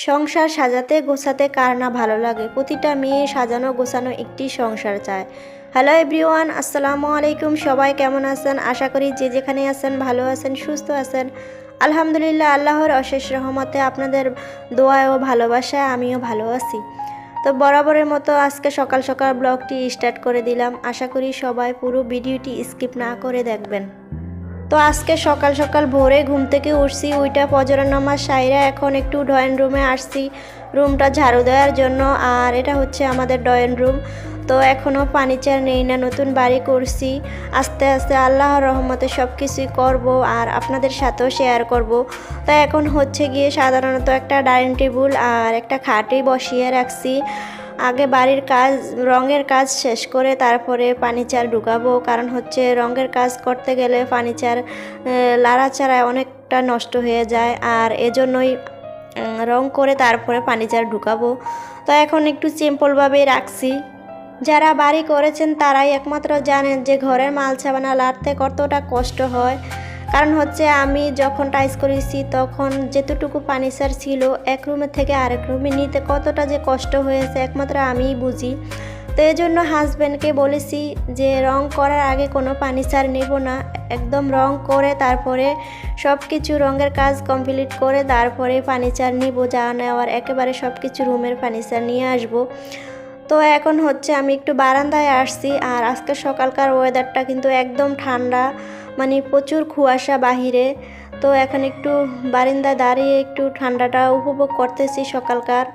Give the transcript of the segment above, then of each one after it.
সংসার সাজাতে গোছাতে কার না ভালো লাগে। প্রতিটা মেয়ে সাজানো গোছানো একটি সংসার চায়। হ্যালো এভরিওয়ান, আসসালামু আলাইকুম। সবাই কেমন আছেন? আশা করি যে যেখানে আছেন ভালো আছেন, সুস্থ আছেন। আলহামদুলিল্লাহ, আল্লাহর অশেষ রহমতে আপনাদের দোয়া ও ভালোবাসায় আমিও ভালো আছি। তো বরাবরের মতো আজকে সকাল সকাল ব্লগটি স্টার্ট করে দিলাম। আশা করি সবাই পুরো ভিডিওটি স্কিপ না করে দেখবেন। তো আজকে সকাল সকাল ভোরে ঘুম থেকে উঠছি, ওইটা ফজরের নামাজ সাইরা এখন একটু ড্রয়িং রুমে আসছি রুমটা ঝাড়ু দেওয়ার জন্য। আর এটা হচ্ছে আমাদের ড্রয়িং রুম। তো এখনও ফার্নিচার নেই না, নতুন বাড়ি করছি। আস্তে আস্তে আল্লাহর রহমতে সব কিছুই করবো আর আপনাদের সাথেও শেয়ার করব। তো এখন হচ্ছে গিয়ে সাধারণত একটা ডাইনিং টেবিল আর একটা খাটই বসিয়ে রাখছি। আগে বাড়ির কাজ রঙের কাজ শেষ করে তারপরে ফার্নিচার ঢুকাবো, কারণ হচ্ছে রঙের কাজ করতে গেলে ফার্নিচার লাড়াচাড়ায় অনেকটা নষ্ট হয়ে যায়, আর এজন্যই রং করে তারপরে ফার্নিচার ঢুকাবো। তো এখন একটু সিম্পলভাবেই রাখছি। যারা বাড়ি করেছেন তারাই একমাত্র জানেন যে ঘরের মাল ছাপানা লাড়তে কতটা কষ্ট হয়। কারণ হচ্ছে আমি যখন টাইস করেছি তখন যেতটুকু ফার্নিচার ছিল এক রুমের থেকে আরেক রুমে নিতে কতটা যে কষ্ট হয়েছে একমাত্র আমিই বুঝি। তো এই জন্য হাজব্যান্ডকে বলেছি যে রং করার আগে কোনো ফার্নিচার নেব না, একদম রং করে তারপরে সব কিছু রঙের কাজ কমপ্লিট করে তারপরে ফার্নিচার নিব। যা নেওয়ার একেবারে সব কিছু রুমের ফার্নিচার নিয়ে আসব। তো এখন হচ্ছে আমি একটু বারান্দায় আসছি। আর আজকে সকালকার ওয়েদারটা কিন্তু একদম ঠান্ডা, মানে প্রচুর কুয়াশা বাহিরে। তো এখন একটু বারান্দায় দাঁড়িয়ে একটু ঠান্ডাটা উপভোগ করতেছি সকালকার।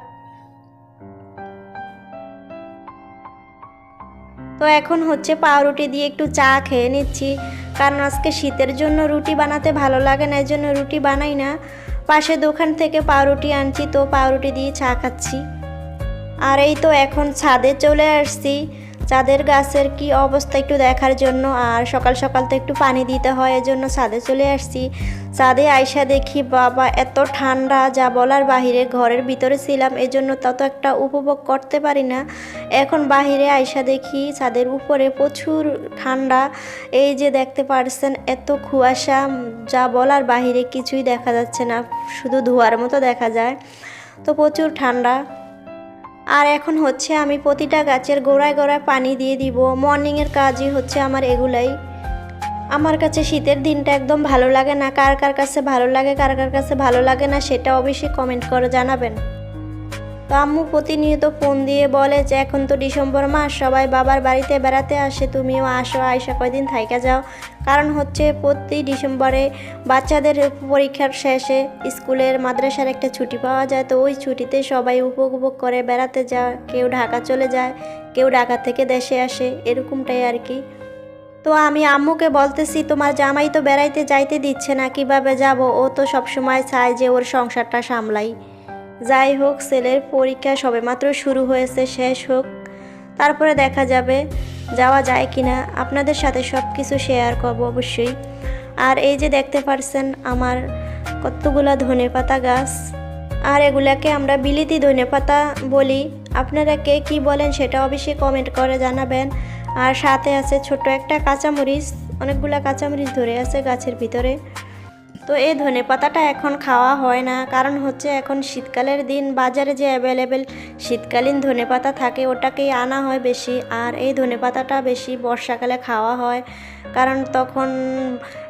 তো এখন হচ্ছে পাউরুটি দিয়ে একটু চা খেয়ে নিচ্ছি, কারণ আজকে শীতের জন্য রুটি বানাতে ভালো লাগে না, এই জন্য রুটি বানাই না। পাশে দোকান থেকে পাউরুটি আনছি, তো পাউরুটি দিয়ে চা খাচ্ছি। আর এই তো এখন ছাদে চলে আসছি চাঁদের গাছের কি অবস্থা একটু দেখার জন্য। আর সকাল সকাল তো একটু পানি দিতে হয়, এজন্য ছাদে চলে আসছি। ছাদে আইসা দেখি বাবা এত ঠান্ডা, যা বলার বাহিরে। ঘরের ভিতরে ছিলাম এজন্য তত একটা উপভোগ করতে পারি না। এখন বাহিরে আইসা দেখি ছাদের উপরে প্রচুর ঠান্ডা। এই যে দেখতে পারছেন এত কুয়াশা, যা বলার বাহিরে, কিছুই দেখা যাচ্ছে না, শুধু ধোঁয়ার মতো দেখা যায়। তো প্রচুর ঠান্ডা। আর এখন হচ্ছে আমি প্রতিটা গাছের গোড়ায় গোড়ায় পানি দিয়ে দিব। মর্নিংয়ের কাজই হচ্ছে আমার এগুলাই। আমার কাছে শীতের দিনটা একদম ভালো লাগে না। কার কার কাছে ভালো লাগে, কার কার কাছে ভালো লাগে না, সেটা অবশ্যই কমেন্ট করে জানাবেন। তো আম্মু প্রতিনিয়ত ফোন দিয়ে বলে যে এখন তো ডিসেম্বর মাস, সবাই বাবার বাড়িতে বেড়াতে আসে, তুমিও আসো, আয়সা কয়দিন থাইকা যাও। কারণ হচ্ছে প্রতি ডিসেম্বরে বাচ্চাদের পরীক্ষার শেষে স্কুলের মাদ্রাসার একটা ছুটি পাওয়া যায়। তো ওই ছুটিতে সবাই উপভোগ করে বেড়াতে যায়, কেউ ঢাকা চলে যায়, কেউ ঢাকা থেকে দেশে আসে, এরকমটাই আর কি। তো আমি আম্মুকে বলতেছি তোমার জামাই তো বেড়াইতে যাইতে দিচ্ছে না, কিভাবে যাব? ও তো সবসময় চায় যে ওর সংসারটা সামলাই। যাই হোক, ছেলের পরীক্ষা সবেমাত্র শুরু হয়েছে, শেষ হোক, তারপরে দেখা যাবে যাওয়া যায় কিনা। আপনাদের সাথে সব কিছু শেয়ার করব অবশ্যই। আর এই যে দেখতে পারছেন আমার কতগুলা ধনেপাতা গাছ, আর এগুলাকে আমরা বিলিতি ধনেপাতা বলি। আপনারা কে কী বলেন সেটা অবশ্যই কমেন্ট করে জানাবেন। আর সাথে আছে ছোট একটা কাঁচামরিচ, অনেকগুলা কাঁচামরিচ ধরে আছে গাছের ভিতরে। তো এই ধনেপাতাটা এখন খাওয়া হয় না, কারণ হচ্ছে এখন শীতকালের দিন, বাজারে যে অ্যাভেলেবেল শীতকালীন ধনেপাতা থাকে ওটাকেই আনা হয় বেশি। আর এই ধনেপাতাটা বেশি বর্ষাকালে খাওয়া হয়, কারণ তখন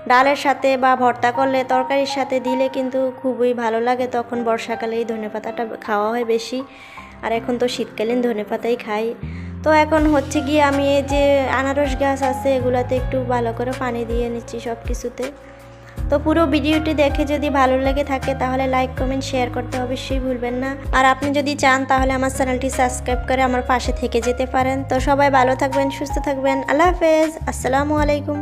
ডালের সাথে বা ভর্তা করলে তরকারির সাথে দিলে কিন্তু খুবই ভালো লাগে। তখন বর্ষাকালে এই ধনেপাতাটা খাওয়া হয় বেশি। আর এখন তো শীতকালীন ধনেপাতাই খাই। তো এখন হচ্ছে গিয়ে আমি এই যে আনারস গাছ আছে এগুলাতে একটু ভালো করে পানি দিয়ে নিচ্ছি সব কিছুতে। তো পুরো ভিডিওটি দেখে যদি ভালো লেগে থাকে তাহলে লাইক কমেন্ট শেয়ার করতে অবশ্যই ভুলবেন না। আর আপনি যদি চান তাহলে আমার চ্যানেলটি সাবস্ক্রাইব করে আমার পাশে থেকে যেতে পারেন। তো সবাই ভালো থাকবেন, সুস্থ থাকবেন। আল্লাহ হাফেজ, আসসালামু আলাইকুম।